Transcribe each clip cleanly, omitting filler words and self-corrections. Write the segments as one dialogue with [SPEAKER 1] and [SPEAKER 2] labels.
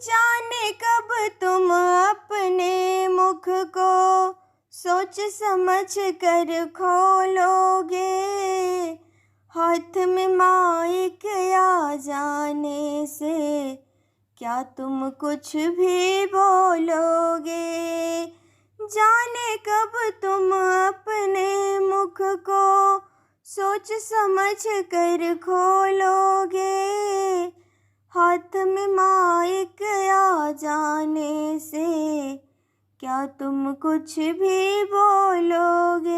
[SPEAKER 1] जाने कब तुम अपने मुख को सोच समझ कर खोलोगे। हाथ में माइक आ जाने से क्या तुम कुछ भी बोलोगे। जाने कब तुम अपने मुख को सोच समझ कर खोलोगे। हाथ में माइक आ जाने से क्या तुम कुछ भी बोलोगे।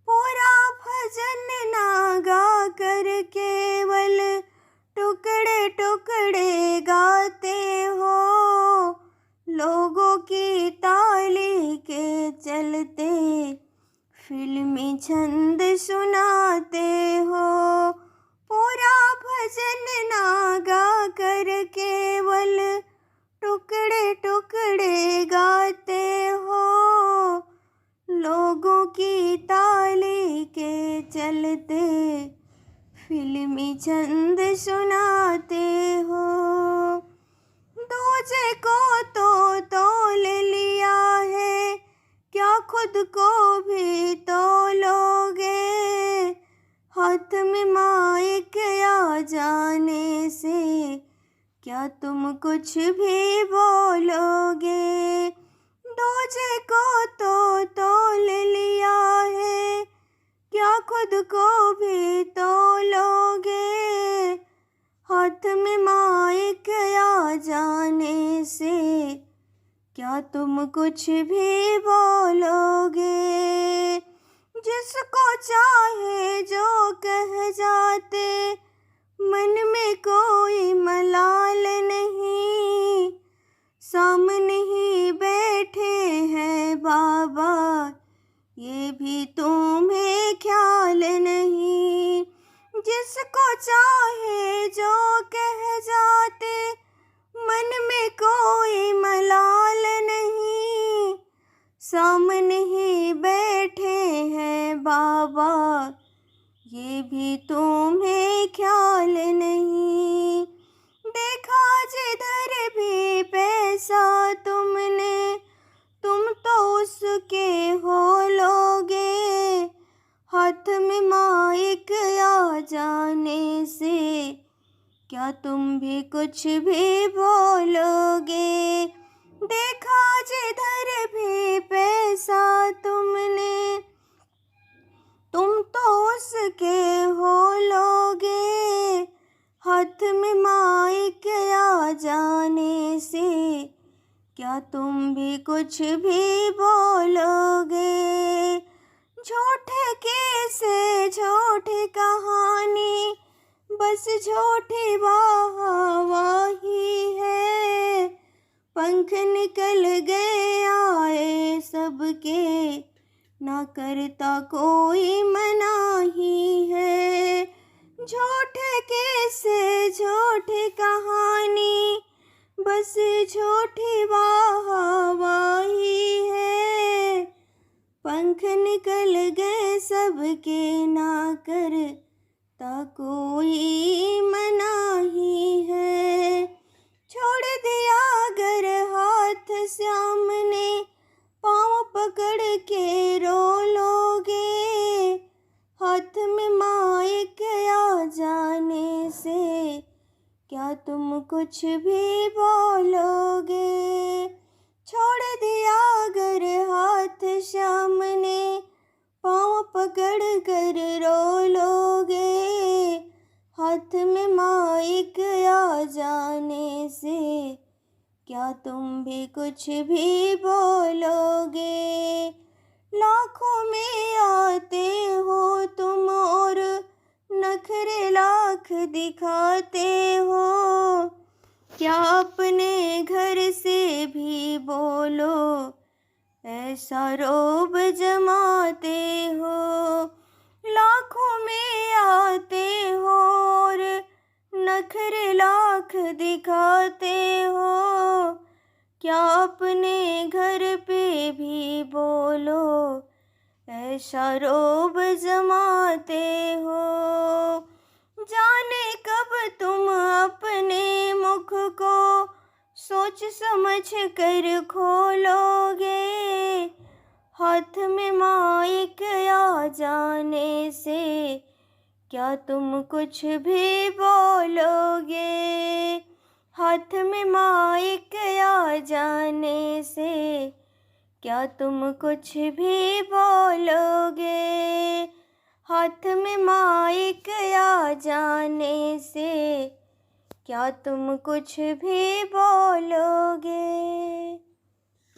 [SPEAKER 1] पूरा भजन ना गा कर केवल टुकड़े टुकड़े गाते हो। लोगों की ताली के चलते फिल्मी छंद सुनाते हो। पूरा भजन ना गा कर केवल टुकड़े टुकड़े गाते हो। लोगों की ताली के चलते फिल्मी छंद सुनाते हो। दूजे को तो तोल लिया है, क्या खुद को भी तोलोगे। हाथ में माइक आ जाने से क्या तुम कुछ भी बोलोगे। दूजे को तो तोल लिया है, क्या खुद को भी तोलोगे। हाथ में माइक आ जाने से क्या तुम कुछ भी बोलोगे। जिसको चाहे जो कह जाते, मन में कोई मलाल नहीं। सामने ही बैठे हैं बाबा, ये भी तुम्हें ख्याल नहीं। जिसको चाहे जो कह जाते, मन में कोई मलाल नहीं। सामने ही बैठे हैं बाबा, ये भी तुम्हें ख्याल नहीं। देखा जिधर भी पैसा तुमने, तुम तो उसके हो लोगे। हाथ में माइक आ जाने से क्या तुम भी कुछ भी बोलोगे। देखा जिधर भी पैसा तुमने, तुम तो उसके हो लोगे। हाथ में माइक आ जाने से क्या तुम भी कुछ भी बोलोगे। झूठे किस्से झूठी कहानी, बस झूठी वाहवाही है। पंख निकल गए आए सबके, ना करता कोई मनाही है। झूठे किस्से झूठी कहानी, बस झूठी वाहवाही है। पंख निकल गए सबके, ना करता कोई मनाही है। छोड़ दिया अगर हाथ सामने, पाँव पकड़ के रो लोगे। हाथ में माइक आ जाने से क्या तुम कुछ भी बोलोगे। छोड़ दिया अगर हाथ सामने, पाँव पकड़ कर रो लोगे। हाथ में माइक आ जाने से क्या तुम भी कुछ भी बोलोगे। लाखों में आते हो तुम और नखरे लाख दिखाते हो। क्या अपने घर से भी बोलो, ऐसा रोब जमाते हो। लाखों में आते हो और नखरे लाख दिखाते हो। क्या अपने घर पे भी बोलो, ऐसा रोब जमाते हो। जाने कब तुम अपने मुख को सोच समझ कर खोलोगे, हाथ में माइक आ जाने से क्या तुम कुछ भी बोलोगे। हाथ में माइक आ जाने से क्या तुम कुछ भी बोलोगे। हाथ में माइक आ जाने से क्या तुम कुछ भी बोलोगे।